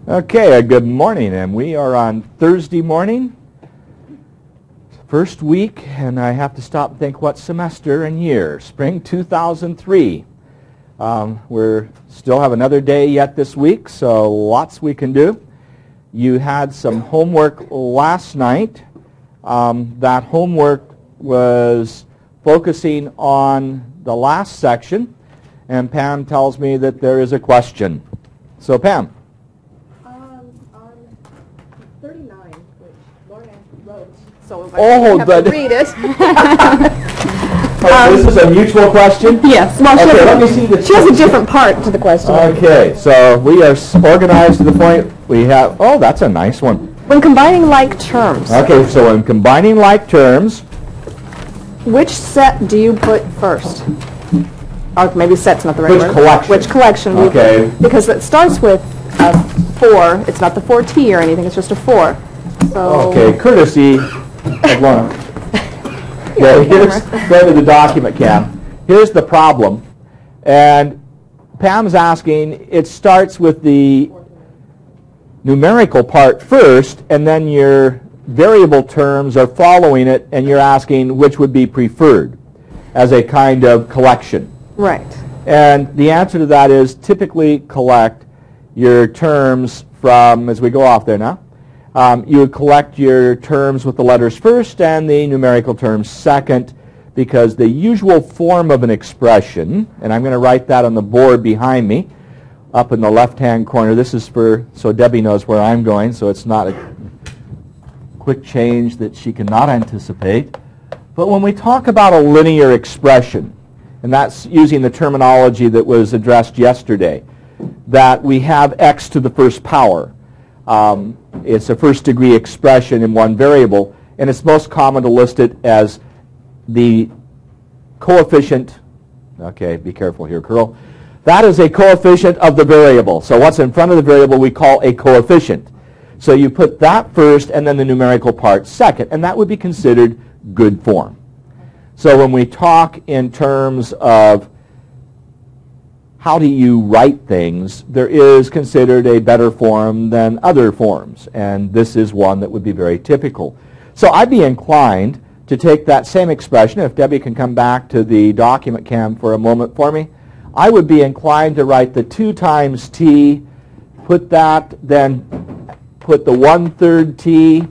Okay, good morning, and we are on Thursday morning, first week, and I have to stop and think what semester and year, spring 2003. We still have another day yet this week, so lots we can do. You had some homework last night. That homework was focusing on the last section, and Pam tells me that there is a question. So Pam. On 39, which Lorna wrote, so I have to read it. This is a mutual question? Yes. Well, okay, she has a different part to the question. Okay, so we are organized to the point we have, oh, that's a nice one. When combining like terms. Okay, so when combining like terms. Which set do you put first? Or maybe set's not the right word. Which collection? Which collection do you put? Because it starts with a 4. It's not the 4t or anything, it's just a 4. So okay, courtesy of Lorna. Okay, go to the document, Cam. Here's the problem. And Pam's asking, it starts with the numerical part first, and then your variable terms are following it, and you're asking which would be preferred as a kind of collection. Right. And the answer to that is typically collect your terms from, as we go off there now, you would collect your terms with the letters first and the numerical terms second, because the usual form of an expression, and I'm going to write that on the board behind me, up in the left-hand corner. This is for, so Debbie knows where I'm going, so it's not a quick change that she cannot anticipate. But when we talk about a linear expression, and that's using the terminology that was addressed yesterday, that we have x to the first power. It's a first-degree expression in one variable, and it's most common to list it as the coefficient. Okay, be careful here, Curl. That is a coefficient of the variable. So what's in front of the variable we call a coefficient. So you put that first and then the numerical part second, and that would be considered good form. So when we talk in terms of how do you write things, there is considered a better form than other forms, and this is one that would be very typical. So I'd be inclined to take that same expression, if Debbie can come back to the document cam for a moment for me, I would be inclined to write the 2 times t, put that, then put the 1/3 t,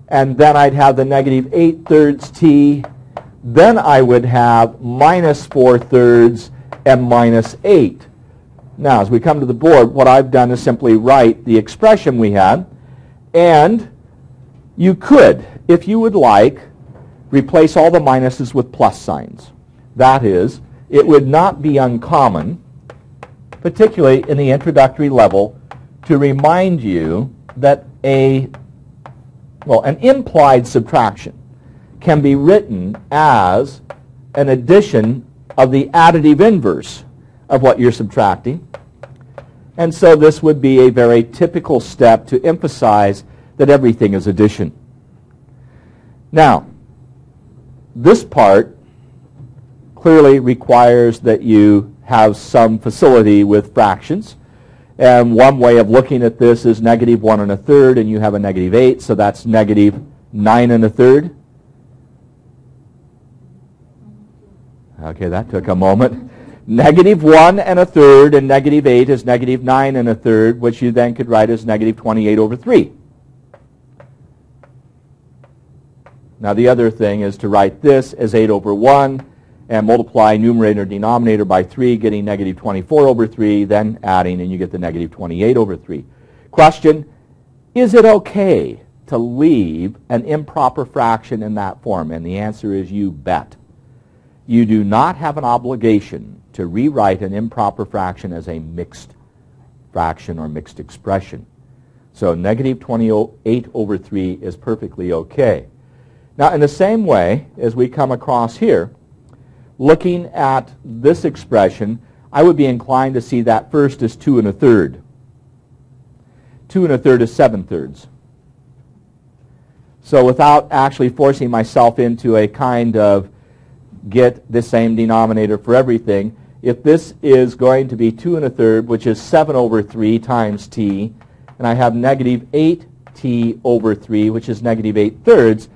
and then I'd have the negative 8/3 t, then I would have minus 4/3 and minus 8. Now, as we come to the board, what I've done is simply write the expression we had, and you could, if you would like, replace all the minuses with plus signs. That is, it would not be uncommon, particularly in the introductory level, to remind you that an implied subtraction can be written as an addition of the additive inverse of what you're subtracting. And so this would be a very typical step to emphasize that everything is addition. Now, this part clearly requires that you have some facility with fractions. And one way of looking at this is negative 1 1/3, and you have a negative 8, so that's negative 9 1/3. Okay, that took a moment. Negative 1 1/3 and negative 8 is negative 9 1/3, which you then could write as negative 28/3. Now the other thing is to write this as 8/1 and multiply numerator and denominator by 3, getting negative 24/3, then adding, and you get the negative 28/3. Question, is it okay to leave an improper fraction in that form? And the answer is you bet. You do not have an obligation to rewrite an improper fraction as a mixed fraction or mixed expression. So negative 28/3 is perfectly okay. Now, in the same way as we come across here, looking at this expression, I would be inclined to see that first as 2 1/3. 2 1/3 is 7/3. So without actually forcing myself into a kind of get the same denominator for everything, if this is going to be 2 1/3, which is 7/3 times t, and I have negative 8t over 3, which is negative 8/3,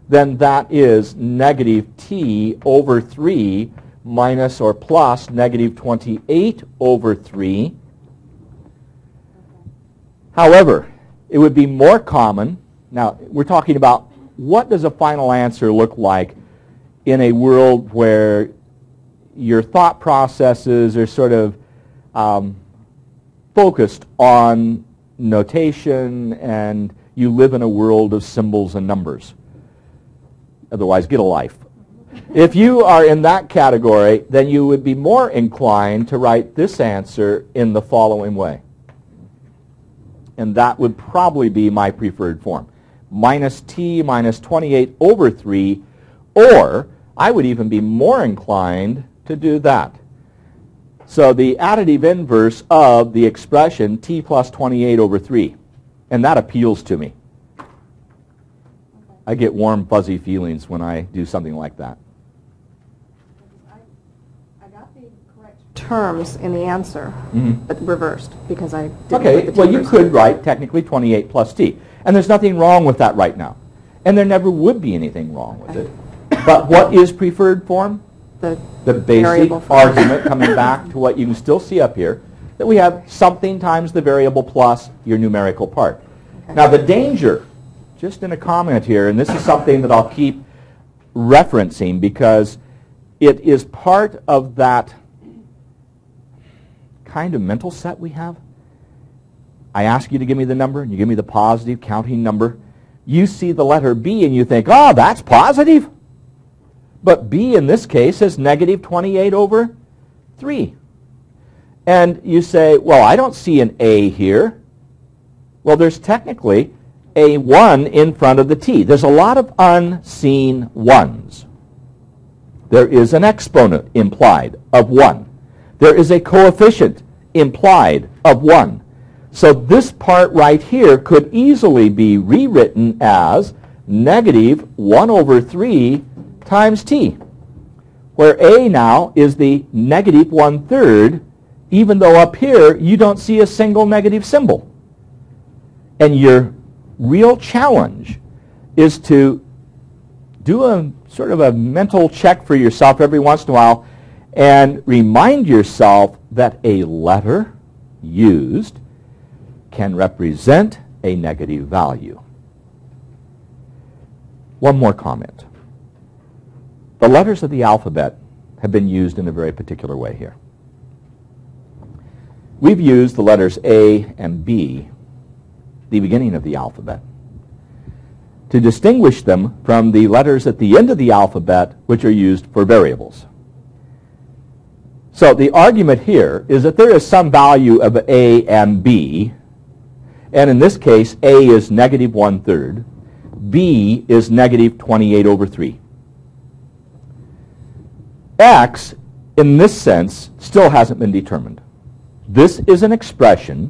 then that is negative t over 3 minus or plus negative 28 over 3. However, it would be more common. Now, we're talking about what does a final answer look like in a world where your thought processes are sort of focused on notation and you live in a world of symbols and numbers. Otherwise, get a life. If you are in that category, then you would be more inclined to write this answer in the following way. And that would probably be my preferred form. Minus t minus 28 over 3, or I would even be more inclined to do that. So the additive inverse of the expression t plus 28 over 3. And that appeals to me. I get warm, fuzzy feelings when I do something like that. I got the correct terms in the answer, but reversed because I didn't Okay, put the well, you numbers could in. write technically 28 plus t. And there's nothing wrong with that right now. And there never would be anything wrong with it. But what is preferred form? The Basic variable form. argument, coming back to what you can still see up here, that we have something times the variable plus your numerical part. Okay. Now the danger, just in a comment here, and this is something that I'll keep referencing because it is part of that kind of mental set we have. I ask you to give me the number, and you give me the positive counting number. You see the letter B, and you think, oh, that's positive. But B in this case is negative 28 over 3. And you say, well, I don't see an A here. Well, there's technically a 1 in front of the T. There's a lot of unseen 1s. There is an exponent implied of 1. There is a coefficient implied of 1. So this part right here could easily be rewritten as negative 1 over 3 times t, where A now is the negative 1/3, even though up here you don't see a single negative symbol. And your real challenge is to do a sort of a mental check for yourself every once in a while and remind yourself that a letter used can represent a negative value. One more comment. The letters of the alphabet have been used in a very particular way here. We've used the letters A and B, the beginning of the alphabet, to distinguish them from the letters at the end of the alphabet, which are used for variables. So the argument here is that there is some value of A and B, and in this case, A is negative 1/3, B is negative 28 over 3. X, in this sense, still hasn't been determined. This is an expression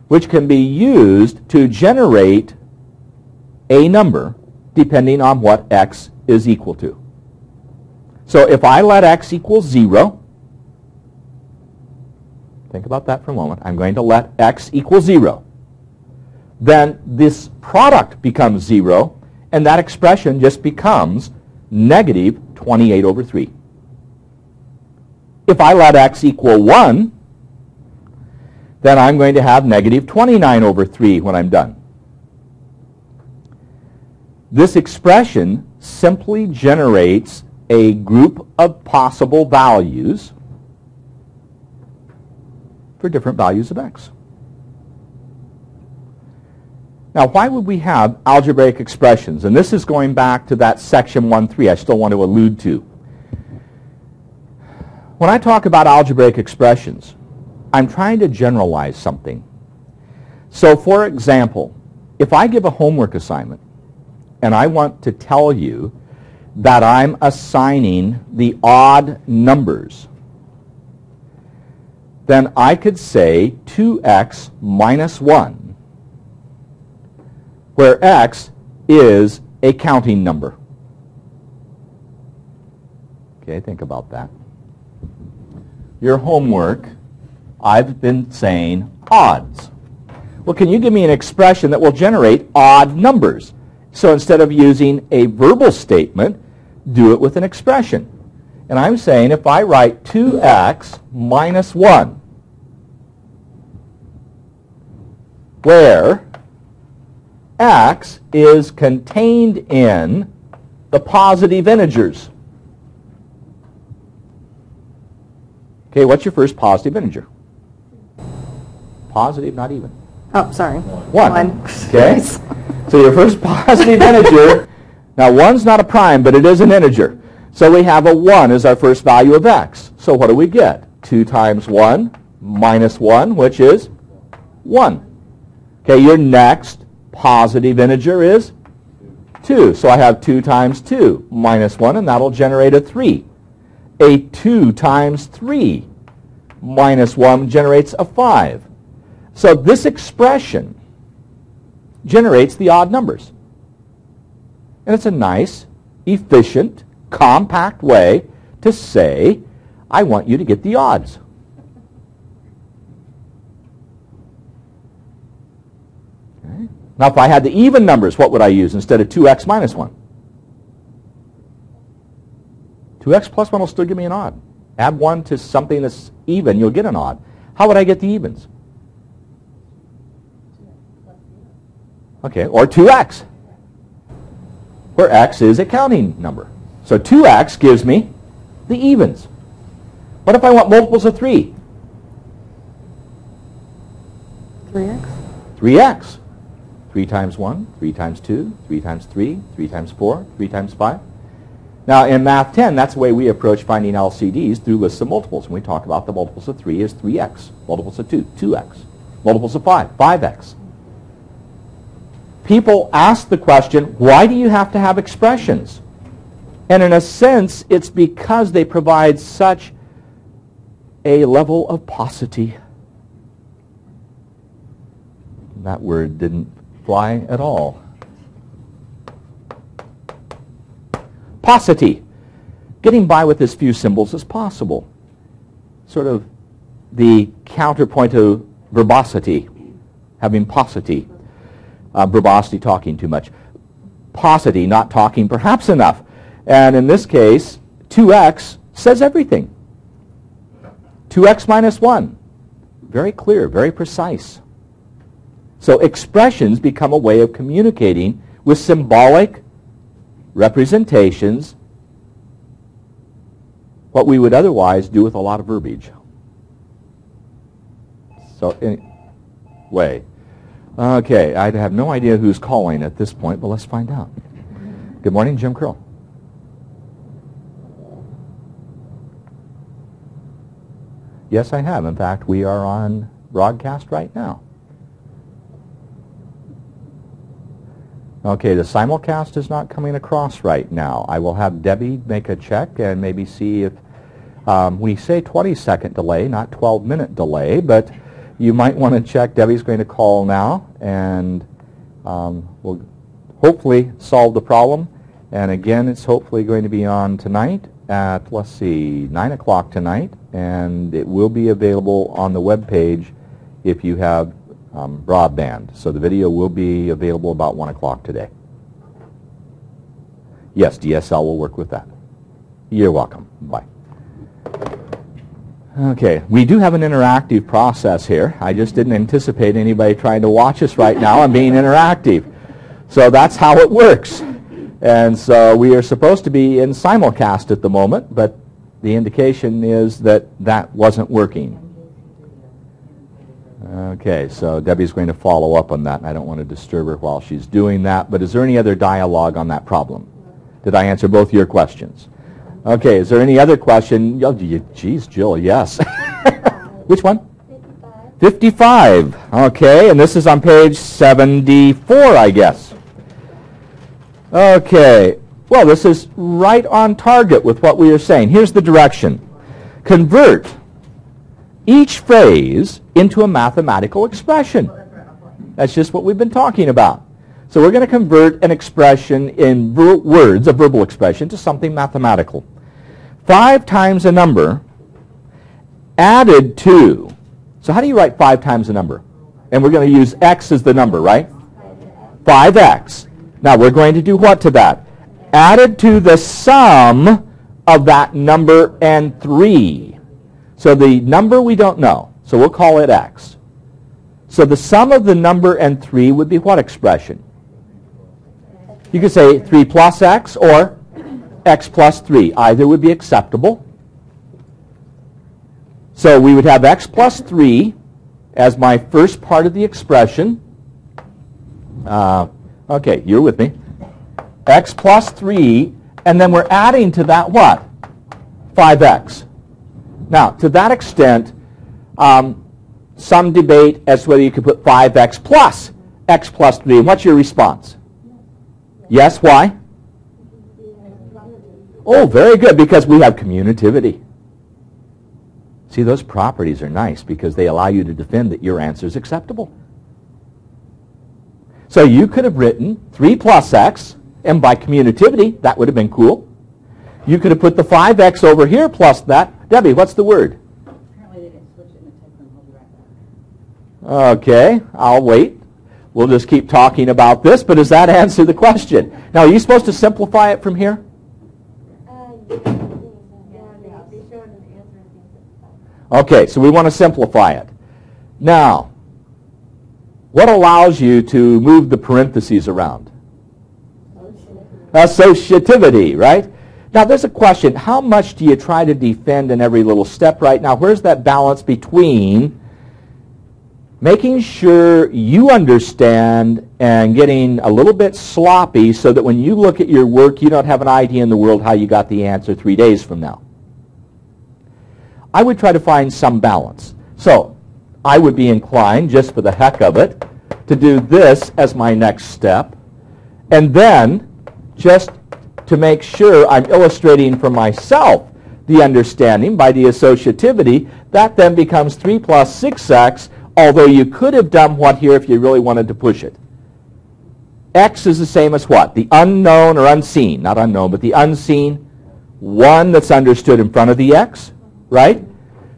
which can be used to generate a number depending on what x is equal to. So if I let x equal 0, think about that for a moment. I'm going to let x equal 0. Then this product becomes 0, and that expression just becomes negative 28 over 3. If I let x equal 1, then I'm going to have negative 29 over 3 when I'm done. This expression simply generates a group of possible values for different values of x. Now, why would we have algebraic expressions? And this is going back to that section 1.3 I still want to allude to. When I talk about algebraic expressions, I'm trying to generalize something. So, for example, if I give a homework assignment and I want to tell you that I'm assigning the odd numbers, then I could say 2x minus 1, where x is a counting number. Okay, think about that. Your homework, I've been saying odds. Well, can you give me an expression that will generate odd numbers? So instead of using a verbal statement, do it with an expression. And I'm saying if I write 2x minus 1, where x is contained in the positive integers. Okay, what's your first positive integer? Positive, not even. Oh, sorry. 1. Okay? So your first positive integer, now 1's not a prime, but it is an integer. So we have a 1 as our first value of x. So what do we get? 2 times 1 minus 1, which is 1. Okay, your next positive integer is 2. So I have 2 times 2 minus 1, and that'll generate a 3. A 2 times 3 minus 1 generates a 5. So this expression generates the odd numbers. And it's a nice, efficient, compact way to say, I want you to get the odds. Okay. Now, if I had the even numbers, what would I use instead of 2x minus 1? 2x plus 1 will still give me an odd. Add 1 to something that's even, you'll get an odd. How would I get the evens? Okay, or 2x, where x is a counting number. So 2x gives me the evens. What if I want multiples of 3? 3x. 3x. 3 times 1, 3 times 2, 3 times 3, 3 times 4, 3 times 5. Now in Math 10, that's the way we approach finding LCDs, through lists of multiples. And we talk about the multiples of 3 is 3x. Multiples of 2, 2x. Multiples of 5, 5x. People ask the question, why do you have to have expressions? And in a sense, it's because they provide such a level of paucity. That word didn't fly at all. Paucity. Getting by with as few symbols as possible. Sort of the counterpoint of verbosity, having paucity. Verbosity, talking too much. Paucity, not talking perhaps enough. And in this case, 2x says everything. 2x minus 1. Very clear, very precise. So expressions become a way of communicating with symbolic representations, what we would otherwise do with a lot of verbiage. So anyway, okay, I have no idea who's calling at this point, but let's find out. Good morning, Jim Curl. Yes, I have. In fact, we are on broadcast right now. Okay, the simulcast is not coming across right now. I will have Debbie make a check and maybe see if we say 20-second delay, not 12-minute delay, but you might want to check. Debbie's going to call now, and we'll hopefully solve the problem. And again, it's hopefully going to be on tonight at, let's see, 9 o'clock tonight, and it will be available on the web page if you have broadband. So the video will be available about 1 o'clock today. Yes, DSL will work with that. You're welcome. Bye. Okay, we do have an interactive process here. I just didn't anticipate anybody trying to watch us right now and being interactive. So that's how it works. And so we are supposed to be in simulcast at the moment, but the indication is that that wasn't working. Okay, so Debbie's going to follow up on that, and I don't want to disturb her while she's doing that. But is there any other dialogue on that problem? Did I answer both your questions? Okay, is there any other question? Oh, geez, Jill, yes. Which one? 55. 55. Okay, and this is on page 74, I guess. Okay, well, this is right on target with what we are saying. Here's the direction. Convert each phrase into a mathematical expression. That's just what we've been talking about. So we're going to convert an expression in words, a verbal expression, to something mathematical. 5 times a number added to. So how do you write 5 times a number? And we're going to use x as the number, right? 5x. Now we're going to do what to that? Added to the sum of that number and 3. So the number we don't know, so we'll call it x. So the sum of the number and 3 would be what expression? You could say 3 plus x or x plus 3. Either would be acceptable. So we would have x plus 3 as my first part of the expression. Okay, you're with me. X plus 3, and then we're adding to that what? 5x. Now, to that extent, some debate as to whether you could put 5x plus x plus 3. And what's your response? Yes, why? Oh, very good, because we have commutativity. See, those properties are nice because they allow you to defend that your answer is acceptable. So you could have written 3 plus x, and by commutativity, that would have been cool. You could have put the 5x over here plus that. Debbie, what's the word? Apparently they didn't switch it in the type room. I'll be right back. Okay, I'll wait. We'll just keep talking about this, but does that answer the question? Now, are you supposed to simplify it from here? Okay, so we want to simplify it. Now, what allows you to move the parentheses around? Associativity, right? Now, there's a question. How much do you try to defend in every little step right now? Where's that balance between making sure you understand and getting a little bit sloppy so that when you look at your work, you don't have an idea in the world how you got the answer 3 days from now? I would try to find some balance. So I would be inclined, just for the heck of it, to do this as my next step. And then, just to make sure I'm illustrating for myself the understanding by the associativity, that then becomes 3 plus 6x, although you could have done what here if you really wanted to push it? X is the same as what? The unknown or unseen, not unknown, but the unseen one that's understood in front of the x, right?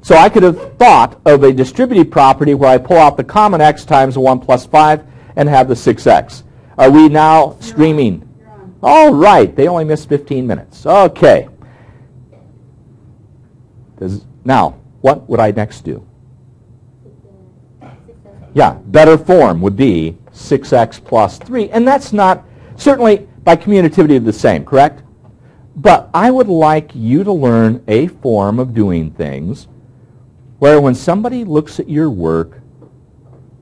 So I could have thought of a distributive property where I pull out the common x times the 1 plus 5 and have the 6x. Are we now streaming? All right, they only missed 15 minutes. Okay. Now, what would I next do? Yeah, better form would be 6x plus 3. And that's not, certainly by commutativity the same, correct? But I would like you to learn a form of doing things where when somebody looks at your work,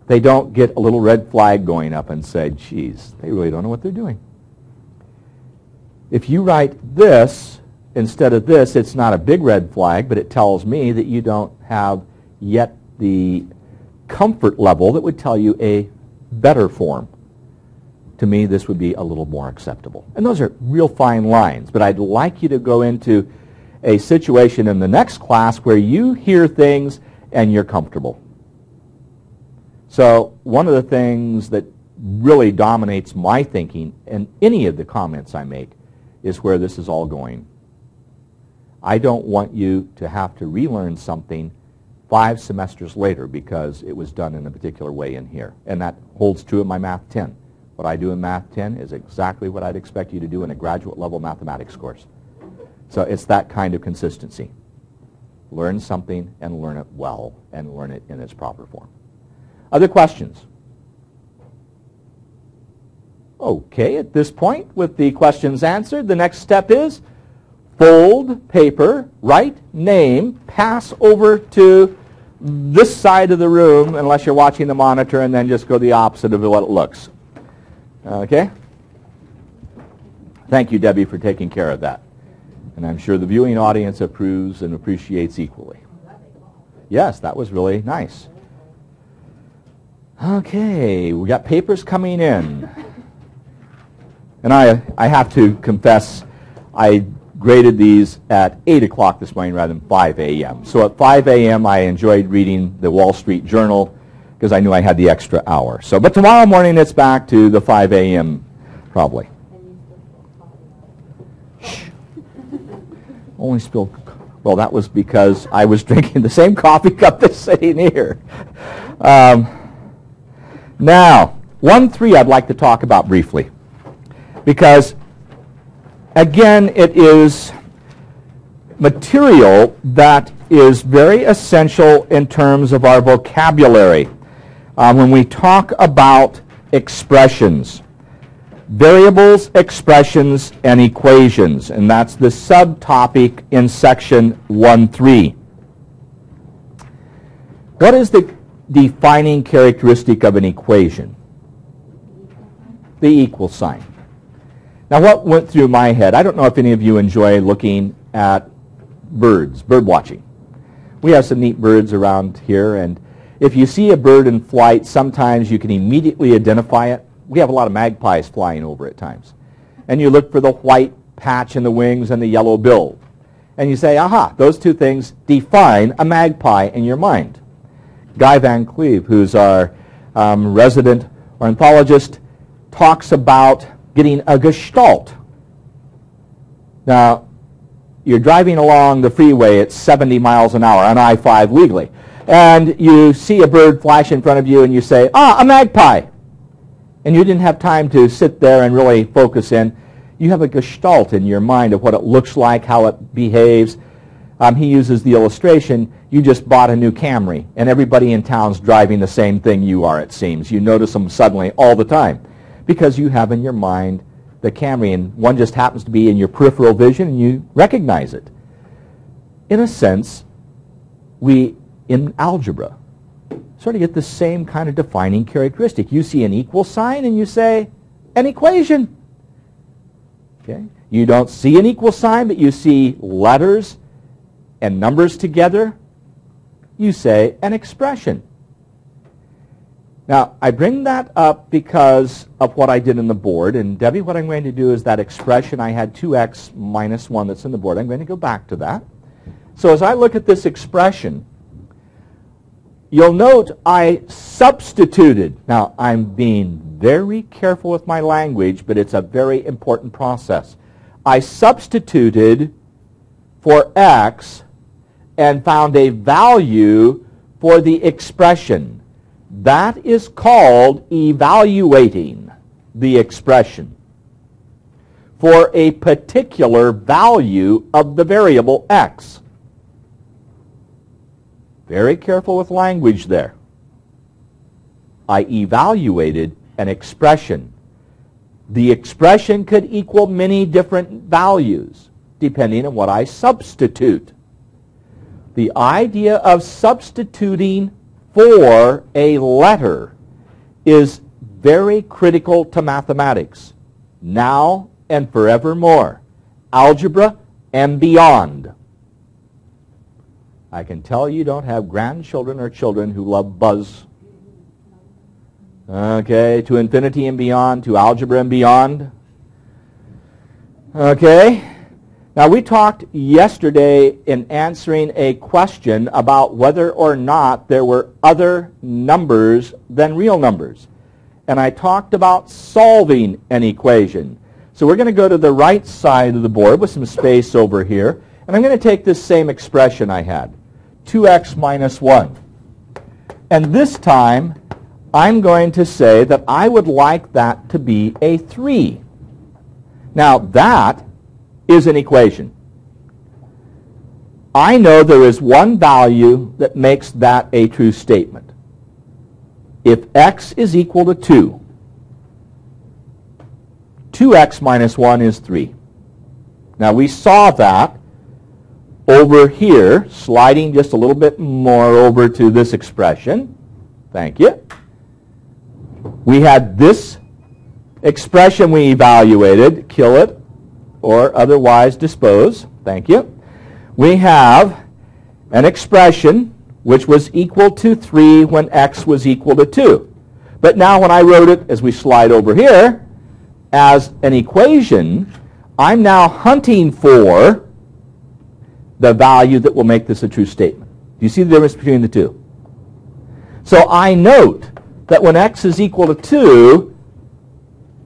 they don't get a little red flag going up and say, geez, they really don't know what they're doing. If you write this instead of this, it's not a big red flag, but it tells me that you don't have yet the comfort level that would tell you a better form. To me, this would be a little more acceptable. And those are real fine lines, but I'd like you to go into a situation in the next class where you hear things and you're comfortable. So one of the things that really dominates my thinking in any of the comments I make is where this is all going. I don't want you to have to relearn something 5 semesters later because it was done in a particular way in here. And that holds true in my Math 10. What I do in Math 10 is exactly what I'd expect you to do in a graduate level mathematics course. So it's that kind of consistency. Learn something and learn it well and learn it in its proper form. Other questions? Okay, at this point, with the questions answered, the next step is fold paper, write name, pass over to this side of the room, unless you're watching the monitor, and then just go the opposite of what it looks. Okay? Thank you, Debbie, for taking care of that. And I'm sure the viewing audience approves and appreciates equally. Yes, that was really nice. Okay, we got papers coming in. And I have to confess, I graded these at 8 o'clock this morning rather than 5 a.m. So at 5 a.m. I enjoyed reading the Wall Street Journal because I knew I had the extra hour. So, but tomorrow morning it's back to the 5 a.m. probably. Shh. Only spilled, well, that was because I was drinking the same coffee cup that's sitting here. Now, 1.3 I'd like to talk about briefly, because again, it is material that is very essential in terms of our vocabulary. When we talk about expressions, variables, expressions, and equations, and that's the subtopic in section 1.3. What is the defining characteristic of an equation? The equal sign. Now, what went through my head, I don't know if any of you enjoy looking at birds, bird watching. We have some neat birds around here, and if you see a bird in flight, sometimes you can immediately identify it. We have a lot of magpies flying over at times. And you look for the white patch in the wings and the yellow bill. And you say, aha, those two things define a magpie in your mind. Guy Van Cleve, who's our resident ornithologist, talks about getting a gestalt. Now, you're driving along the freeway at 70 miles an hour on I-5 legally, and you see a bird flash in front of you and you say, ah, a magpie. And you didn't have time to sit there and really focus in. You have a gestalt in your mind of what it looks like, how it behaves. He uses the illustration, you just bought a new Camry, and everybody in town's driving the same thing you are, it seems. You notice them suddenly all the time because you have in your mind the Camry, and one just happens to be in your peripheral vision, and you recognize it. In a sense, we, in algebra, sort of get the same kind of defining characteristic. You see an equal sign, and you say, an equation. Okay? You don't see an equal sign, but you see letters and numbers together, you say an expression. Now, I bring that up because of what I did in the board. And Debbie, what I'm going to do is that expression, I had 2x minus 1 that's in the board. I'm going to go back to that. So as I look at this expression, you'll note I substituted. Now, I'm being very careful with my language, but it's a very important process. I substituted for x and found a value for the expression. That is called evaluating the expression for a particular value of the variable x. Very careful with language there. I evaluated an expression. The expression could equal many different values depending on what I substitute. The idea of substituting for a letter is very critical to mathematics, now and forevermore, algebra and beyond. I can tell you don't have grandchildren or children who love Buzz. Okay, to infinity and beyond, to algebra and beyond. Okay. Now, we talked yesterday in answering a question about whether or not there were other numbers than real numbers. And I talked about solving an equation. So we're going to go to the right side of the board with some space over here. And I'm going to take this same expression I had, 2x minus 1. And this time, I'm going to say that I would like that to be a 3. Now, that is an equation. I know there is one value that makes that a true statement. If x is equal to 2, 2x minus 1 is 3. Now, we saw that over here, sliding just a little bit more over to this expression. Thank you. We had this expression we evaluated, kill it, or otherwise dispose. Thank you. We have an expression which was equal to 3 when x was equal to 2. But now when I wrote it, as we slide over here, as an equation, I'm now hunting for the value that will make this a true statement. Do you see the difference between the two? So I note that when x is equal to 2,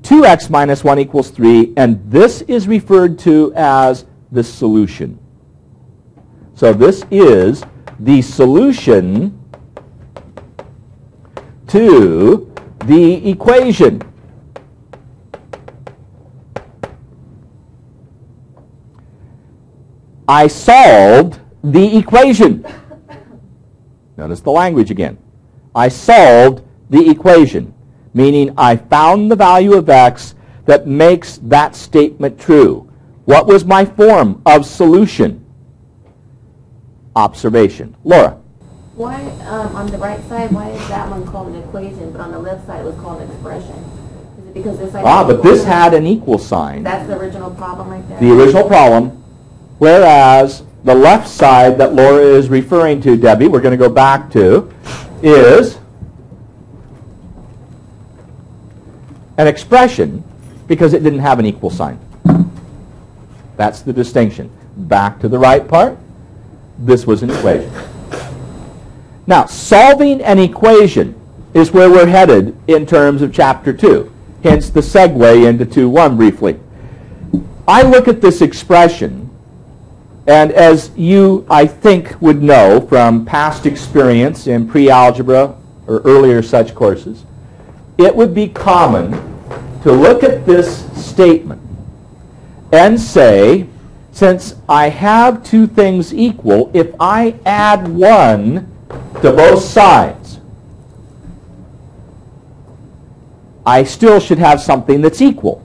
2x minus 1 equals 3, and this is referred to as the solution. So this is the solution to the equation. I solved the equation. Notice the language again. I solved the equation, meaning I found the value of x that makes that statement true. What was my form of solution? Observation. Laura. Why, on the right side, why is that one called an equation, but on the left side it was called an expression? Is it because this But this had an equal sign. That's the original problem right there? The original problem, whereas the left side that Laura is referring to, Debbie, we're going to go back to, is an expression because it didn't have an equal sign. That's the distinction. Back to the right part, this was an equation. Now, solving an equation is where we're headed in terms of Chapter 2, hence the segue into 2.1 briefly. I look at this expression, and as you, I think, would know from past experience in pre-algebra or earlier such courses, it would be common to look at this statement and say, since I have two things equal, if I add 1 to both sides, I still should have something that's equal.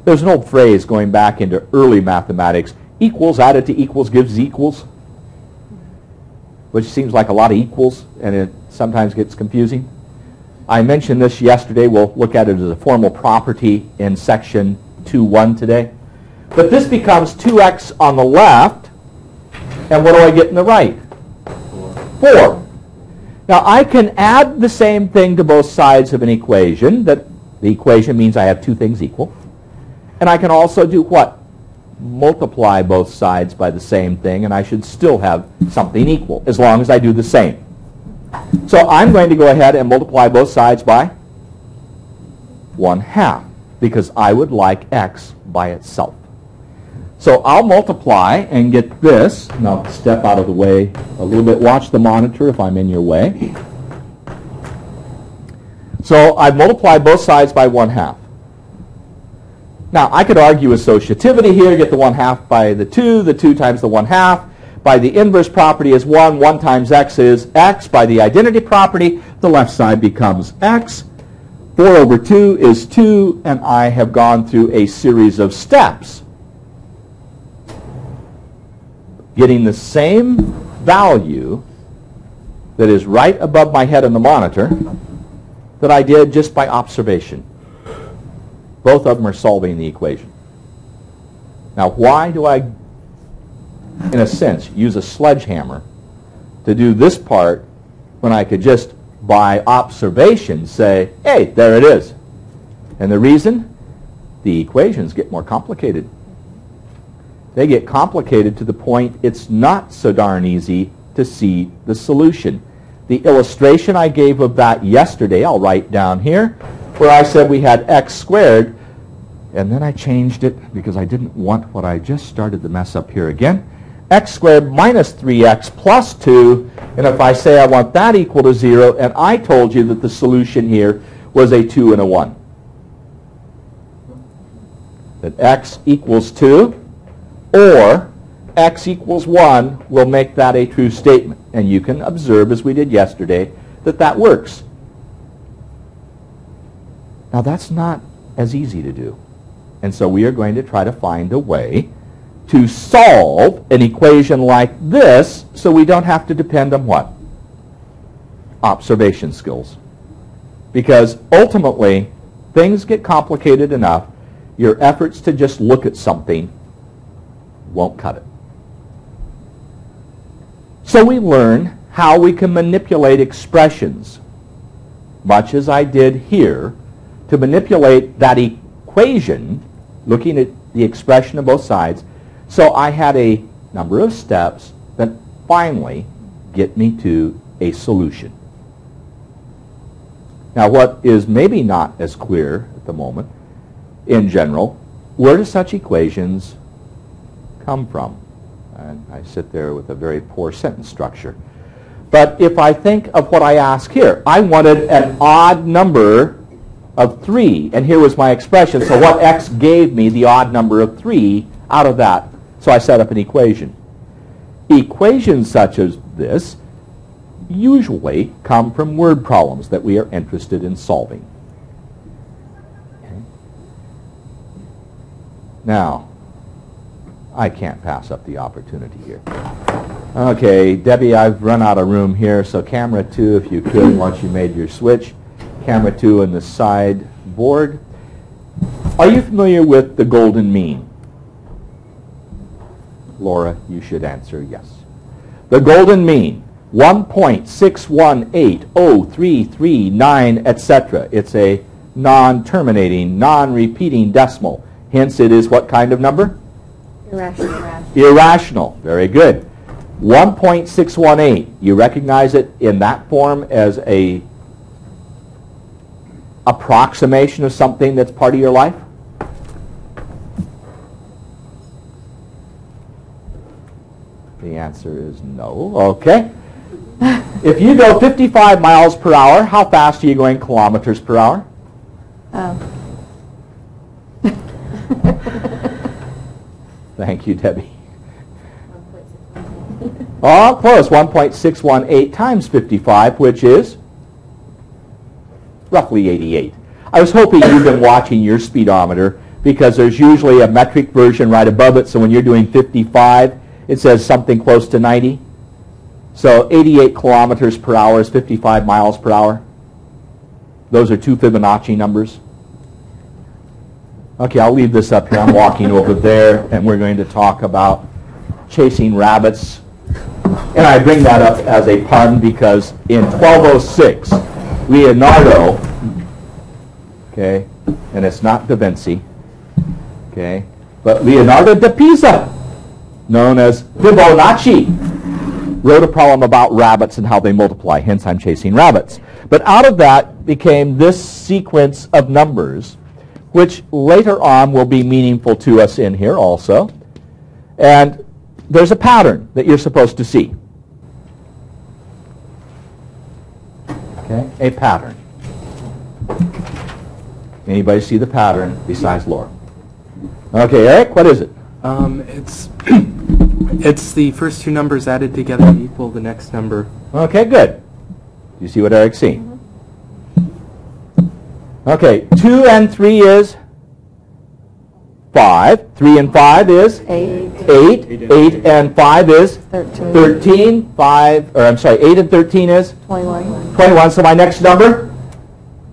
There's an old phrase going back into early mathematics, equals added to equals gives equals, which seems like a lot of equals, and it sometimes gets confusing. I mentioned this yesterday. We'll look at it as a formal property in section 2.1 today. But this becomes 2x on the left, and what do I get in the right? 4. Now, I can add the same thing to both sides of an equation. That the equation means I have two things equal. And I can also do what? Multiply both sides by the same thing, and I should still have something equal, as long as I do the same. So I'm going to go ahead and multiply both sides by 1/2, because I would like x by itself. So I'll multiply and get this. Now step out of the way a little bit. Watch the monitor if I'm in your way. So I've multiplied both sides by 1/2. Now I could argue associativity here, get the 1/2 by the 2 times the 1/2. By the inverse property is 1, 1 times x is x. By the identity property, the left side becomes x. 4 over 2 is 2, and I have gone through a series of steps, getting the same value that is right above my head on the monitor that I did just by observation. Both of them are solving the equation. Now, why do I, in a sense, use a sledgehammer to do this part when I could just, by observation, say, hey, there it is? And the reason? The equations get more complicated. They get complicated to the point it's not so darn easy to see the solution. The illustration I gave of that yesterday, I'll write down here, where I said we had x squared, and then I changed it because I didn't want what I just started to mess up here again. X squared minus 3x plus 2, and if I say I want that equal to 0, and I told you that the solution here was a 2 and a 1. That x equals 2 or x equals 1 will make that a true statement. And you can observe, as we did yesterday, that that works. Now that's not as easy to do. And so we are going to try to find a way to solve an equation like this so we don't have to depend on what? Observation skills. Because ultimately, things get complicated enough, your efforts to just look at something won't cut it. So we learn how we can manipulate expressions, much as I did here, to manipulate that equation, looking at the expression of both sides. So I had a number of steps that finally get me to a solution. Now what is maybe not as clear at the moment, in general, where do such equations come from? And I sit there with a very poor sentence structure. But if I think of what I asked here, I wanted an odd number of 3, and here was my expression. So what x gave me the odd number of 3 out of that. So I set up an equation. Equations such as this usually come from word problems that we are interested in solving. Okay. Now, I can't pass up the opportunity here. Okay, Debbie, I've run out of room here, so camera 2, if you could, once you made your switch. Camera 2 on the side board. Are you familiar with the golden mean? Laura, you should answer yes. The golden mean, 1.61803339, etc. It's a non-terminating, non-repeating decimal. Hence, it is what kind of number? Irrational. Irrational. Very good. 1.618. You recognize it in that form as a approximation of something that's part of your life? The answer is no. Okay. If you go 55 miles per hour, how fast are you going kilometers per hour? Thank you, Debbie. Oh, close. 1.618 times 55, which is roughly 88. I was hoping you've been watching your speedometer because there's usually a metric version right above it. So when you're doing 55, it says something close to 90. So 88 kilometers per hour is 55 miles per hour. Those are 2 Fibonacci numbers. Okay, I'll leave this up here. I'm walking over there, and we're going to talk about chasing rabbits. And I bring that up as a pun because in 1206, Leonardo, okay, and it's not Da Vinci, okay, but Leonardo da Pisa, known as Fibonacci, wrote a problem about rabbits and how they multiply. Hence, I'm chasing rabbits. But out of that became this sequence of numbers, which later on will be meaningful to us in here also. And there's a pattern that you're supposed to see. Okay, a pattern. Anybody see the pattern besides Laura? Okay, Eric, what is it? It's the first 2 numbers added together equal the next number. Okay, good. You see what Eric's seeing? Okay, 2 and 3 is 5. 3 and 5 is 8. 8 and 5 is 13. 13. 8 and 13 is 21. 21. So my next number?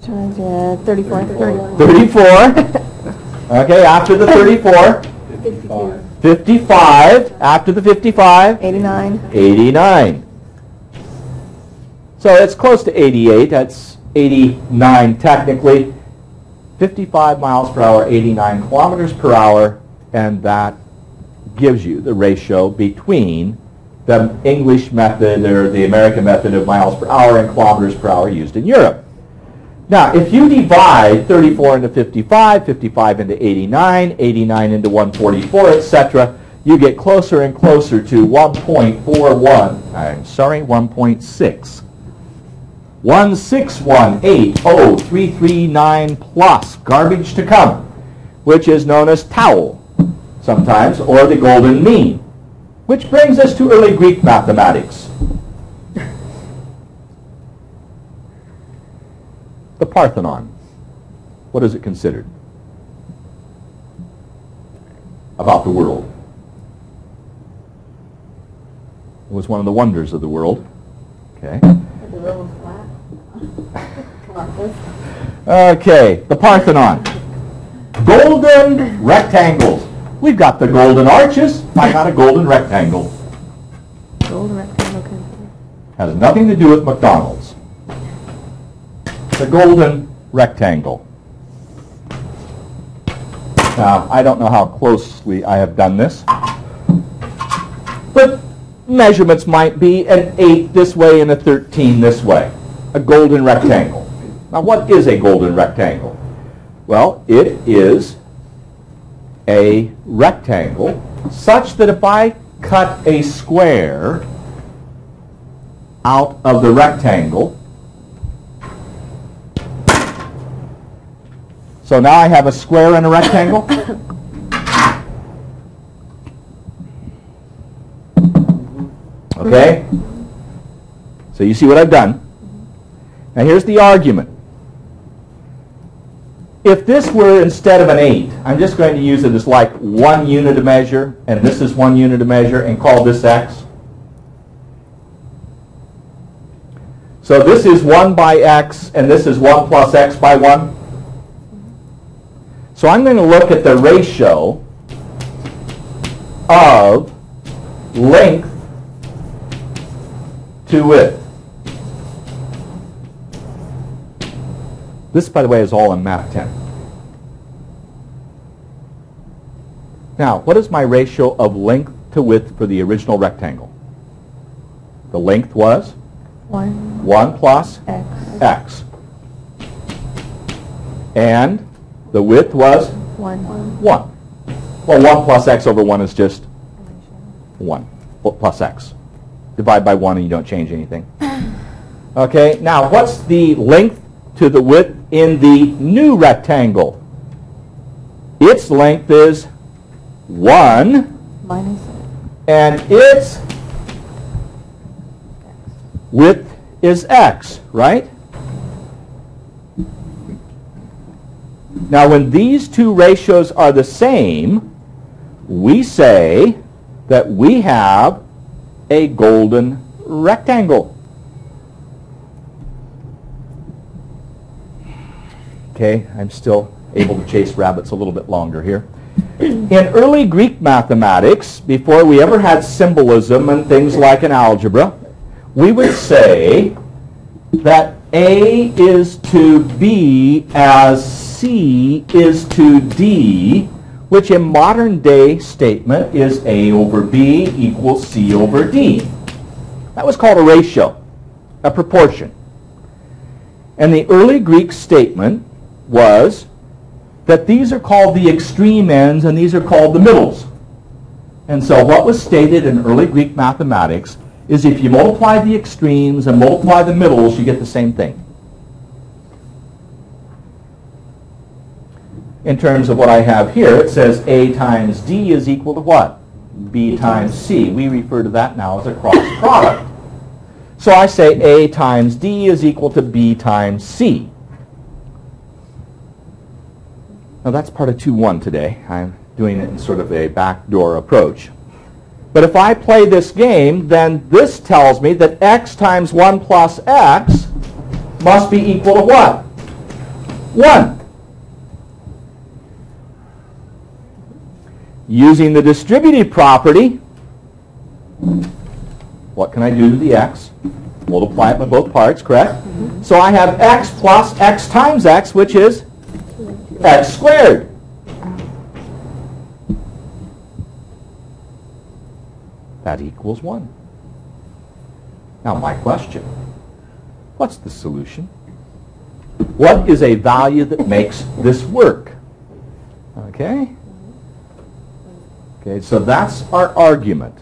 34. 34. Okay, after the 34? 55. After the 55? 89. 89. So it's close to 88. That's 89 technically. 55 miles per hour, 89 kilometers per hour, and that gives you the ratio between the English method or the American method of miles per hour and kilometers per hour used in Europe. Now, if you divide 34 into 55, 55 into 89, 89 into 144, etc., you get closer and closer to 1.41. I'm sorry, 1.6. 16180,339 plus garbage to come, which is known as tau sometimes, or the golden mean, which brings us to early Greek mathematics. The Parthenon. What is it considered about the world? It was one of the wonders of the world. Okay. The world was flat. Okay, the Parthenon. Golden rectangles. We've got the golden arches. I got a golden rectangle. Golden rectangle. Has nothing to do with McDonald's. The golden rectangle. Now, I don't know how closely I have done this, but measurements might be an 8 this way and a 13 this way. A golden rectangle. Now, what is a golden rectangle? Well, it is a rectangle such that if I cut a square out of the rectangle. So now I have a square and a rectangle. Okay? So you see what I've done. Now here's the argument. If this were instead of an 8, I'm just going to use it as like 1 unit of measure, and this is 1 unit of measure, and call this x. So this is 1 by x, and this is 1 plus x by 1. So I'm going to look at the ratio of length to width. This, by the way, is all in Math 10. Now, what is my ratio of length to width for the original rectangle? The length was 1 plus x. And the width was 1. Well, 1 plus x over 1 is just 1 plus x. Divide by 1 and you don't change anything. Okay, now what's the length to the width in the new rectangle? Its length is 1 minus and its width is x, right? Now when these two ratios are the same, we say that we have a golden rectangle. Okay, I'm still able to chase rabbits a little bit longer here. In early Greek mathematics, before we ever had symbolism and things like an algebra, we would say that A is to B as C is to D, which in modern day statement is A over B equals C over D. That was called a ratio, a proportion. And the early Greek statement was that these are called the extreme ends and these are called the middles. And so what was stated in early Greek mathematics is if you multiply the extremes and multiply the middles, you get the same thing. In terms of what I have here, it says A times D is equal to what? B times C. We refer to that now as a cross product. So I say A times D is equal to B times C. Now that's part of 2-1 today. I'm doing it in sort of a backdoor approach. But if I play this game, then this tells me that x times 1 plus x must be equal to what? 1. Using the distributive property, what can I do to the x? Multiply it by both parts, correct? So I have x plus x times x, which is x squared. That equals 1. Now my question, what's the solution? What is a value that makes this work? Okay? Okay, so that's our argument.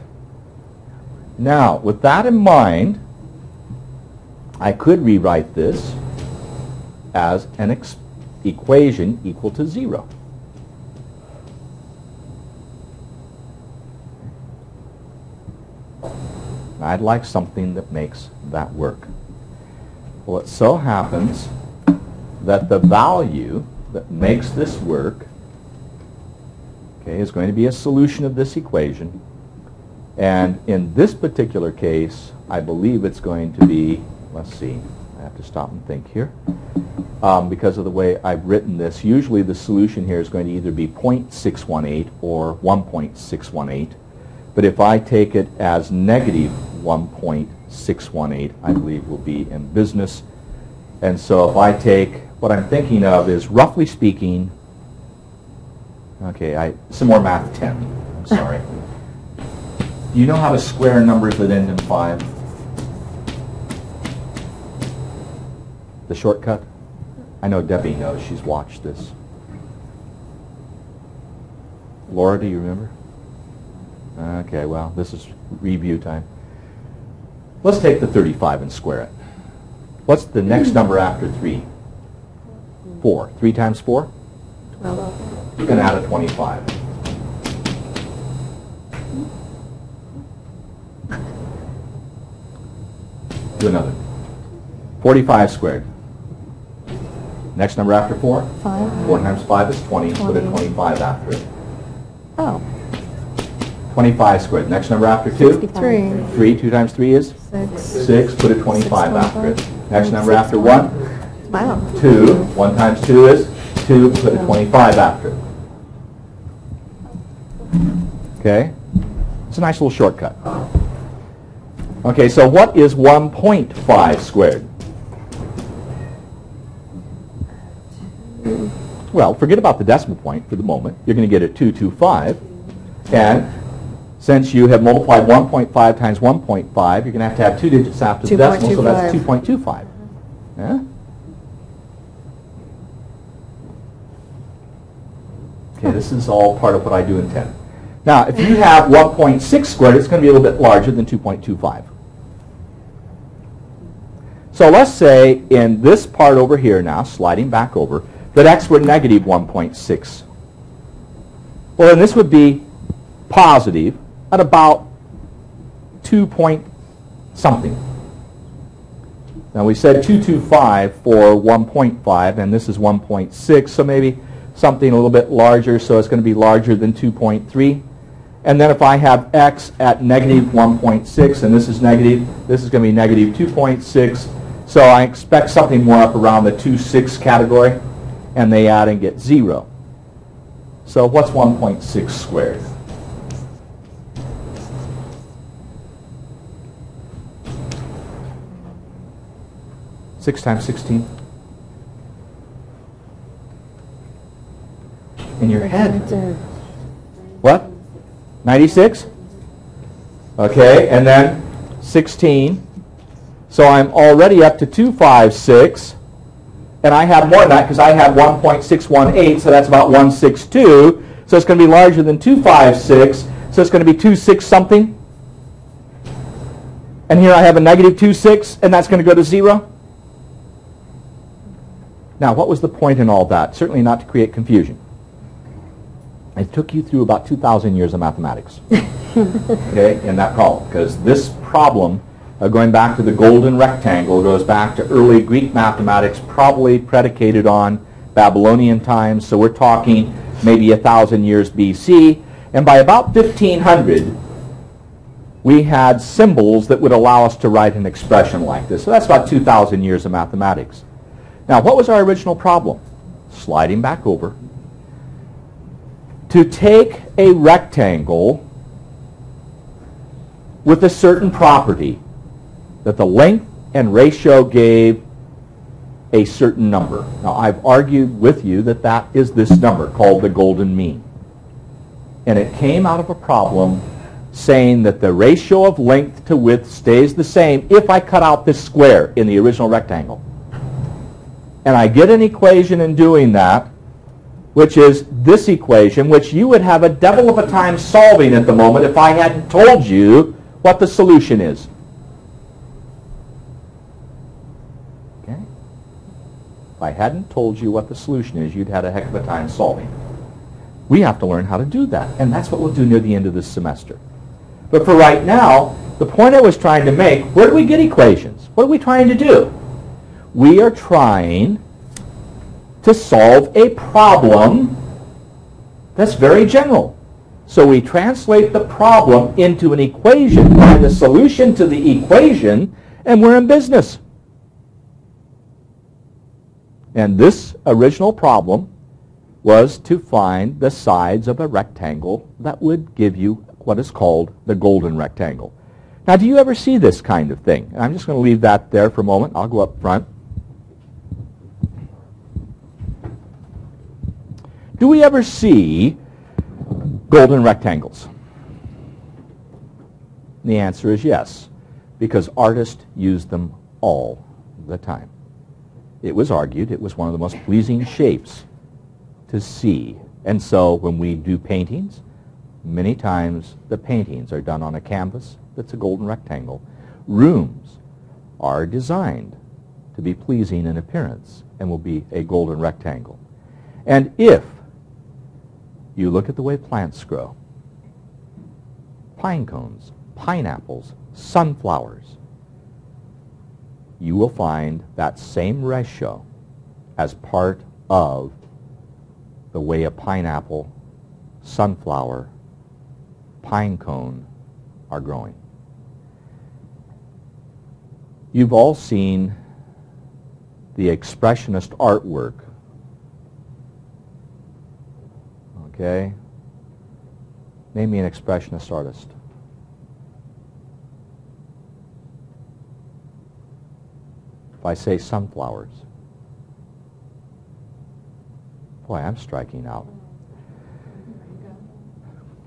Now, with that in mind, I could rewrite this as an equation equal to 0. I'd like something that makes that work. Well, it so happens that the value that makes this work, okay, is going to be a solution of this equation. And in this particular case, I believe it's going to be, let's see, I have to stop and think here. Because of the way I've written this, usually the solution here is going to either be 0.618 or 1.618. But if I take it as negative 1.618, I believe we'll be in business. And so if I take, what I'm thinking of is, roughly speaking, okay, some more Math 10. I'm sorry. Do you know how to square numbers that end in 5? The shortcut? I know Debbie knows. She's watched this. Laura, do you remember? Okay, well, this is review time. Let's take the 35 and square it. What's the next number after 3? 4. 3 times 4? 12. You can add a 25. Do another. 45 squared. Next number after 4? 5. 4 times 5 is 20. Put a 25 after it. Oh. 25 squared. Next number after 2? 3. 3. 2 times 3 is? 6. 6. Put a 25 after it. Next number after 1? Wow. 2. 1 times 2 is? 2. Put a 25 after it. Okay? It's a nice little shortcut. Okay, so what is 1.5 squared? Well, forget about the decimal point for the moment. You're going to get a 225. And since you have multiplied 1.5 times 1.5, you're going to have 2 digits after the decimal, so that's 2.25. Yeah? Okay, this is all part of what I do in 10. Now, if you have 1.6 squared, it's going to be a little bit larger than 2.25. So let's say in this part over here now, sliding back over, that x were negative 1.6. Well, then this would be positive at about 2 point something. Now we said 225 for 1.5, and this is 1.6, so maybe something a little bit larger, so it's going to be larger than 2.3. And then if I have x at negative 1.6, and this is negative, this is going to be negative 2.6. So I expect something more up around the 2.6 category, and they add and get 0. So what's 1.6 squared? Six times 16? In your head. What? 96? Okay, and then 16. So I'm already up to 256. And I have more than that because I have 1.618, so that's about 162. So it's going to be larger than 256. So it's going to be 26 something. And here I have a negative 26, and that's going to go to 0. Now, what was the point in all that? Certainly not to create confusion. It took you through about 2,000 years of mathematics, okay, in that column, because this problem, going back to the golden rectangle, goes back to early Greek mathematics, probably predicated on Babylonian times. So we're talking maybe 1,000 years BC. And by about 1500, we had symbols that would allow us to write an expression like this. So that's about 2,000 years of mathematics. Now, what was our original problem? Sliding back over. To take a rectangle with a certain property, that the length and ratio gave a certain number. Now, I've argued with you that that is this number called the golden mean. And it came out of a problem saying that the ratio of length to width stays the same if I cut out this square in the original rectangle. And I get an equation in doing that, which is this equation, which you would have a devil of a time solving at the moment if I hadn't told you what the solution is. Okay? If I hadn't told you what the solution is, you'd had a heck of a time solving. We have to learn how to do that, and that's what we'll do near the end of this semester. But for right now, the point I was trying to make, where do we get equations? What are we trying to do? We are trying to solve a problem that's very general. So we translate the problem into an equation, find the solution to the equation, and we're in business. And this original problem was to find the sides of a rectangle that would give you what is called the golden rectangle. Now, do you ever see this kind of thing? I'm just going to leave that there for a moment. I'll go up front. Do we ever see golden rectangles? The answer is yes, because artists use them all the time. It was argued it was one of the most pleasing shapes to see. And so when we do paintings, many times the paintings are done on a canvas that's a golden rectangle. Rooms are designed to be pleasing in appearance and will be a golden rectangle. And if you look at the way plants grow, pine cones, pineapples, sunflowers, you will find that same ratio as part of the way a pineapple, sunflower, pine cone are growing. You've all seen the expressionist artwork. Okay? Name me an expressionist artist. If I say sunflowers. Boy, I'm striking out.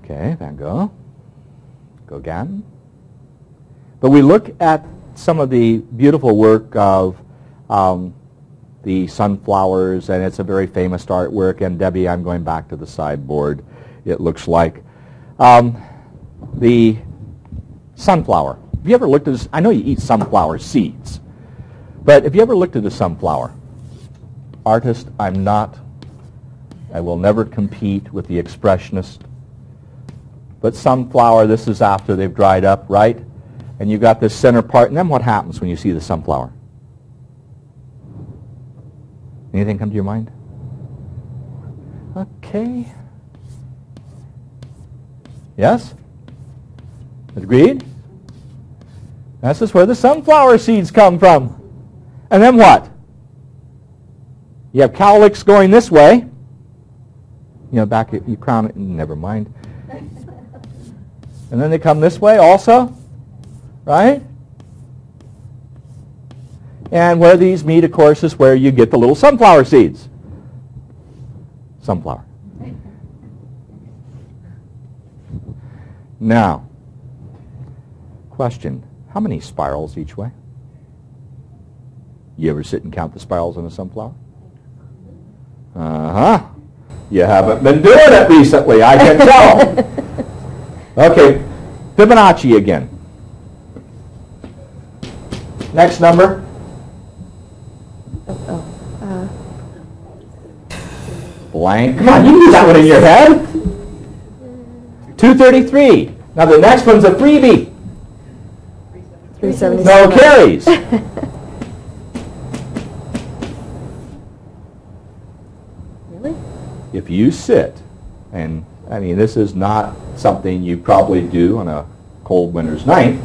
Okay, Van Gogh. Gauguin. But we look at some of the beautiful work of the sunflowers, and it's a very famous artwork. And Debbie, I'm going back to the sideboard, it looks like. The sunflower. Have you ever looked at this? I know you eat sunflower seeds, but have you ever looked at a sunflower? Artist, I will never compete with the expressionist. But sunflower, this is after they've dried up, right? And you've got this center part, and then what happens when you see the sunflower? Anything come to your mind? Okay. Yes? Agreed? This is where the sunflower seeds come from. And then what? You have cowlicks going this way. You know, back at, you crown it, never mind. And then they come this way also, right? And where these meet, of course, is where you get the little sunflower seeds. Sunflower. Now, question, how many spirals each way? You ever sit and count the spirals in a sunflower? Uh-huh. You haven't been doing it recently, I can tell. Okay, Fibonacci again. Next number. Blank. Come on, you can do that one in your head. 233. Now the next one's a freebie. 377. No carries. Really? If you sit, and I mean this is not something you probably do on a cold winter's night,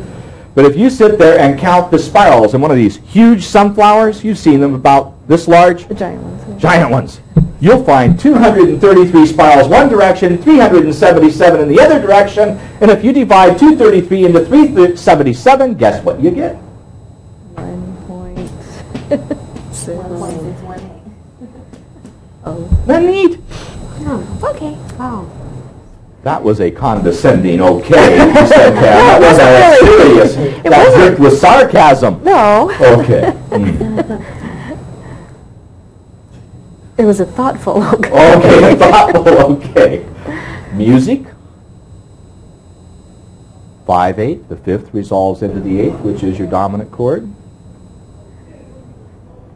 but if you sit there and count the spirals in one of these huge sunflowers, you've seen them about this large. The giant ones. Yeah. Giant ones. You'll find 233 spirals one direction, 377 in the other direction, and if you divide 233 into 377, guess what you get? 1.6. Oh. Isn't that neat? Oh, okay. Wow. That was a condescending okay. You said that. That wasn't serious. That was dripped with sarcasm. No. Okay. It was a thoughtful okay. Okay, thoughtful, okay. Music. 5/8, the fifth resolves into the eighth, which is your dominant chord.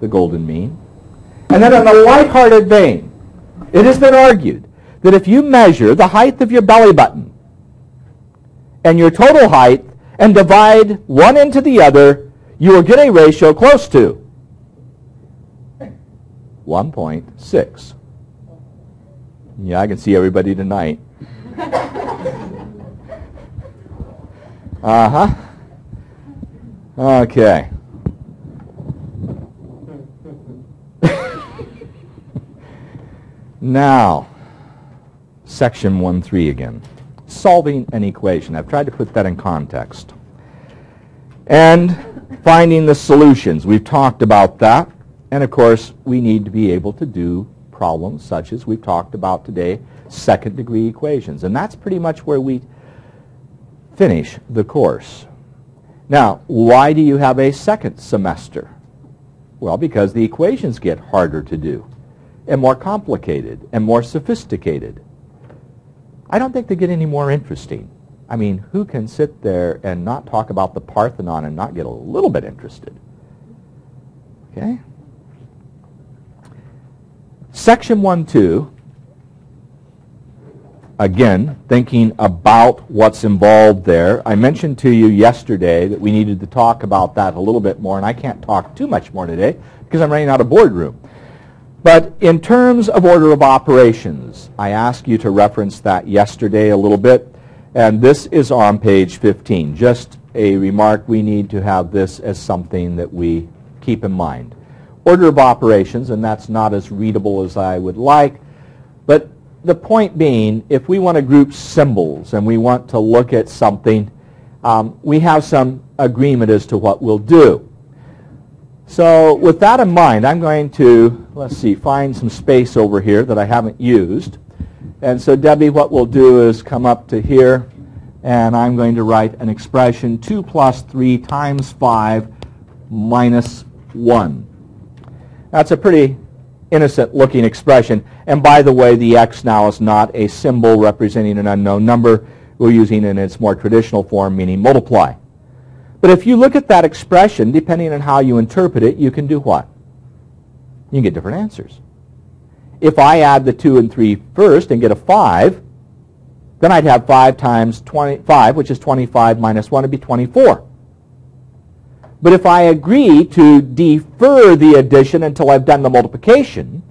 The golden mean. And then in a lighthearted vein, it has been argued that if you measure the height of your belly button and your total height and divide one into the other, you will get a ratio close to 1.6. Yeah, I can see everybody tonight. Uh-huh. Okay. Now, section 1.3 again. Solving an equation. I've tried to put that in context. And finding the solutions. We've talked about that. And of course, we need to be able to do problems such as we've talked about today, second degree equations. And that's pretty much where we finish the course. Now, why do you have a second semester? Well, because the equations get harder to do and more complicated and more sophisticated. I don't think they get any more interesting. I mean, who can sit there and not talk about the Parthenon and not get a little bit interested? Okay? Section 1-2, again, thinking about what's involved there. I mentioned to you yesterday that we needed to talk about that a little bit more, and I can't talk too much more today because I'm running out of boardroom. But in terms of order of operations, I asked you to reference that yesterday a little bit, and this is on page 15. Just a remark, we need to have this as something that we keep in mind. Order of operations, and that's not as readable as I would like, but the point being, if we want to group symbols and we want to look at something, we have some agreement as to what we'll do. So with that in mind, I'm going to, let's see, find some space over here that I haven't used. And so Debbie, what we'll do is come up to here, and I'm going to write an expression 2 plus 3 times 5 minus 1. That's a pretty innocent looking expression. And by the way, the x now is not a symbol representing an unknown number. We're using it in its more traditional form, meaning multiply. But if you look at that expression, depending on how you interpret it, you can do what? You can get different answers. If I add the 2 and 3 first and get a 5, then I'd have 5 times 25, which is 25 minus 1 would be 24. But if I agree to defer the addition until I've done the multiplication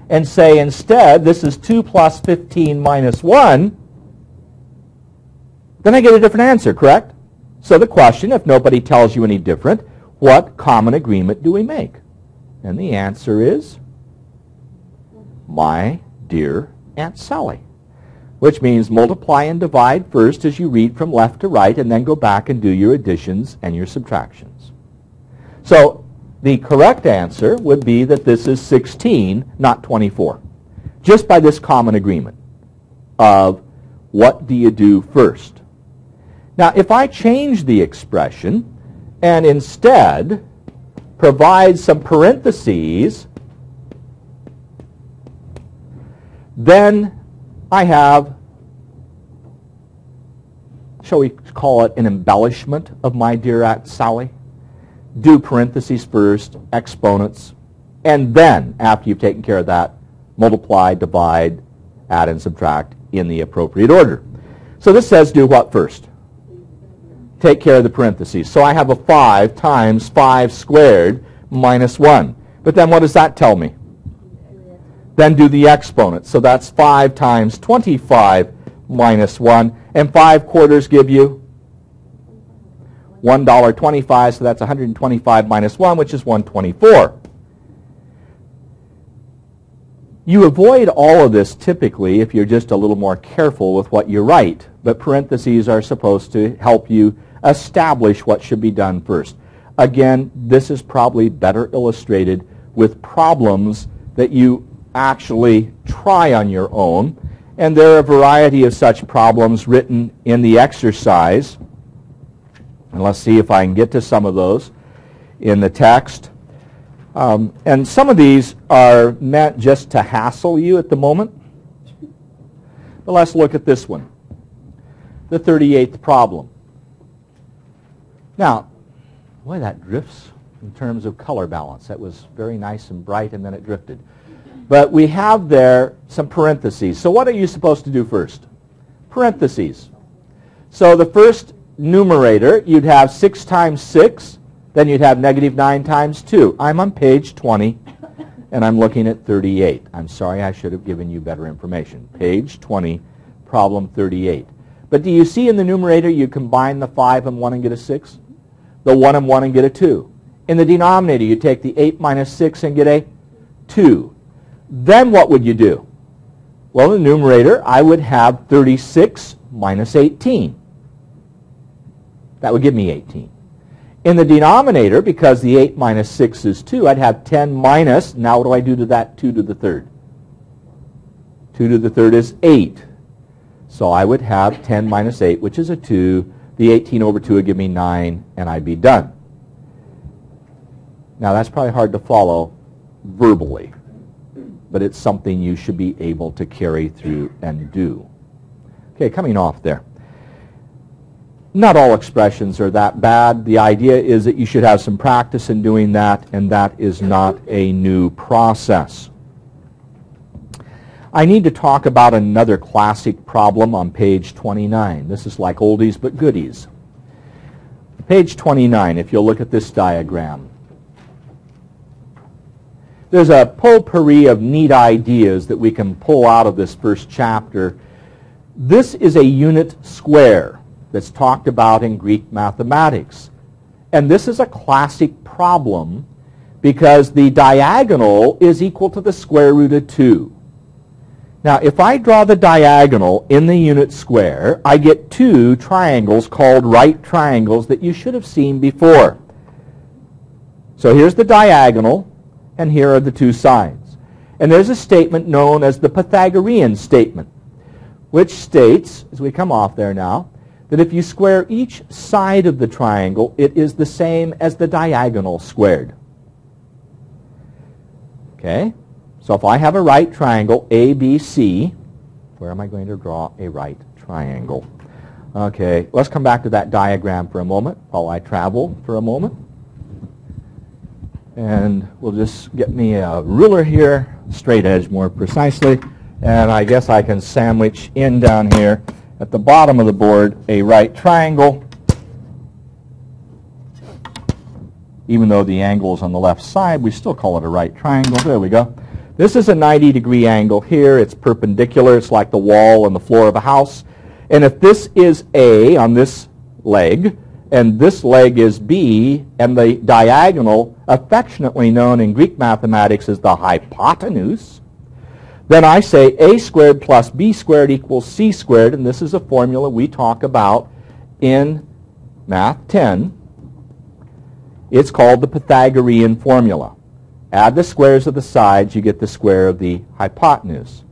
and say instead this is 2 plus 15 minus 1, then I get a different answer, correct? So the question, if nobody tells you any different, what common agreement do we make? And the answer is, my dear Aunt Sally, which means multiply and divide first as you read from left to right, and then go back and do your additions and your subtractions. So the correct answer would be that this is 16, not 24, just by this common agreement of what do you do first. Now, if I change the expression and instead provide some parentheses, then I have, shall we call it an embellishment of my dear Aunt Sally? Do parentheses first, exponents, and then, after you've taken care of that, multiply, divide, add, and subtract in the appropriate order. So this says do what first? Take care of the parentheses. So I have a 5 times 5 squared minus 1. But then what does that tell me? Then do the exponent. So that's 5 times 25 minus 1. And 5 quarters give you $1.25, so that's 125 minus 1, which is 124. You avoid all of this typically if you're just a little more careful with what you write, but parentheses are supposed to help you establish what should be done first. Again, this is probably better illustrated with problems that you actually try on your own, and there are a variety of such problems written in the exercise. And let's see if I can get to some of those in the text. And some of these are meant just to hassle you at the moment. But let's look at this one, the 38th problem. Now, boy, that drifts in terms of color balance. That was very nice and bright, and then it drifted. But we have there some parentheses. So what are you supposed to do first? Parentheses. So the first numerator, you'd have 6 times 6, then you'd have negative 9 times 2. I'm on page 20, and I'm looking at 38. I'm sorry, I should have given you better information. Page 20, problem 38. But do you see in the numerator you combine the 5 and 1 and get a 6? The 1 and 1 and get a 2. In the denominator, you take the 8 minus 6 and get a 2. Then what would you do? Well, in the numerator, I would have 36 minus 18. That would give me 18. In the denominator, because the 8 minus 6 is 2, I'd have 10 minus, now what do I do to that 2 to the third? 2 to the third is 8. So I would have 10 minus 8, which is a 2. The 18 over 2 would give me 9, and I'd be done. Now that's probably hard to follow verbally, but it's something you should be able to carry through and do. Okay, coming off there. Not all expressions are that bad. The idea is that you should have some practice in doing that, and that is not a new process. I need to talk about another classic problem on page 29. This is like oldies but goodies. Page 29, if you'll look at this diagram. There's a potpourri of neat ideas that we can pull out of this first chapter. This is a unit square that's talked about in Greek mathematics. And this is a classic problem because the diagonal is equal to the square root of 2. Now, if I draw the diagonal in the unit square, I get two triangles called right triangles that you should have seen before. So here's the diagonal, and here are the two sides. And there's a statement known as the Pythagorean statement, which states, as we come off there now, that if you square each side of the triangle, it is the same as the diagonal squared. Okay? So if I have a right triangle, ABC, where am I going to draw a right triangle? Okay, let's come back to that diagram for a moment while I travel for a moment. And we'll just get me a ruler here, straight edge more precisely, and I guess I can sandwich in down here at the bottom of the board a right triangle, even though the angle is on the left side, we still call it a right triangle. There we go. This is a 90-degree angle here. It's perpendicular. It's like the wall and the floor of a house. And if this is A on this leg, and this leg is B, and the diagonal, affectionately known in Greek mathematics as the hypotenuse, then I say A squared plus B squared equals C squared, and this is a formula we talk about in Math 10. It's called the Pythagorean formula. Add the squares of the sides, you get the square of the hypotenuse.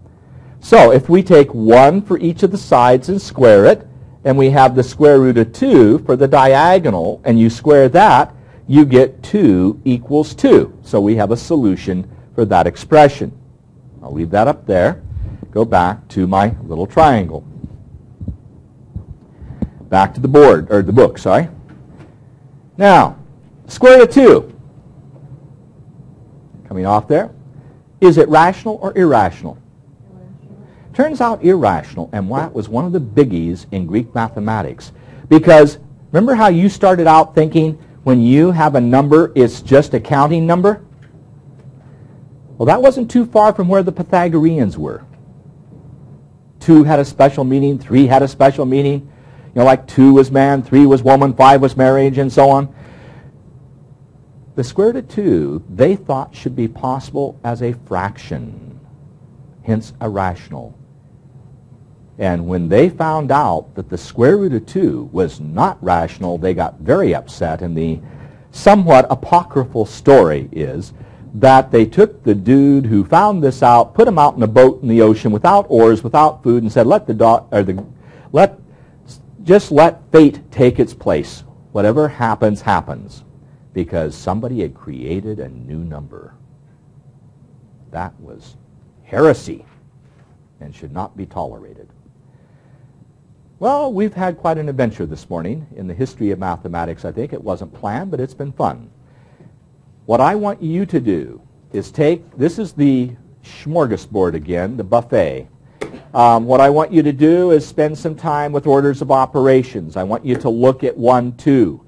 So if we take 1 for each of the sides and square it, and we have the square root of 2 for the diagonal, and you square that, you get 2 equals 2. So we have a solution for that expression. I'll leave that up there. Go back to my little triangle. Back to the board, or the book, sorry. Now, square root of 2. Coming off there. Is it rational or irrational? Turns out irrational, and that was one of the biggies in Greek mathematics. Because remember how you started out thinking when you have a number, it's just a counting number? Well, that wasn't too far from where the Pythagoreans were. 2 had a special meaning, 3 had a special meaning. You know, like 2 was man, 3 was woman, 5 was marriage, and so on. The square root of 2, they thought should be possible as a fraction, hence irrational. And when they found out that the square root of 2 was not rational, they got very upset, and the somewhat apocryphal story is that they took the dude who found this out, put him out in a boat in the ocean without oars, without food, and said, just let fate take its place. Whatever happens, happens. Because somebody had created a new number. That was heresy and should not be tolerated. Well, we've had quite an adventure this morning in the history of mathematics, I think. It wasn't planned, but it's been fun. What I want you to do is this is the smorgasbord again, the buffet. What I want you to do is spend some time with orders of operations. I want you to look at 1, 2.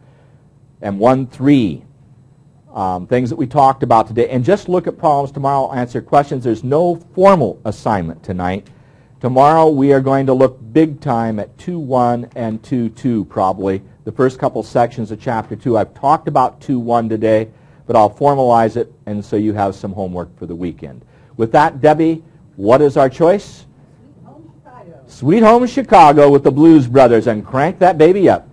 And 1, 3, things that we talked about today. And just look at problems tomorrow. I'll answer questions. There's no formal assignment tonight. Tomorrow we are going to look big time at 2.1 and 2.2 probably. The first couple sections of Chapter 2. I've talked about 2.1 today, but I'll formalize it, and so you have some homework for the weekend. With that, Debbie, what is our choice? Sweet Home Chicago. Sweet Home Chicago with the Blues Brothers, and crank that baby up.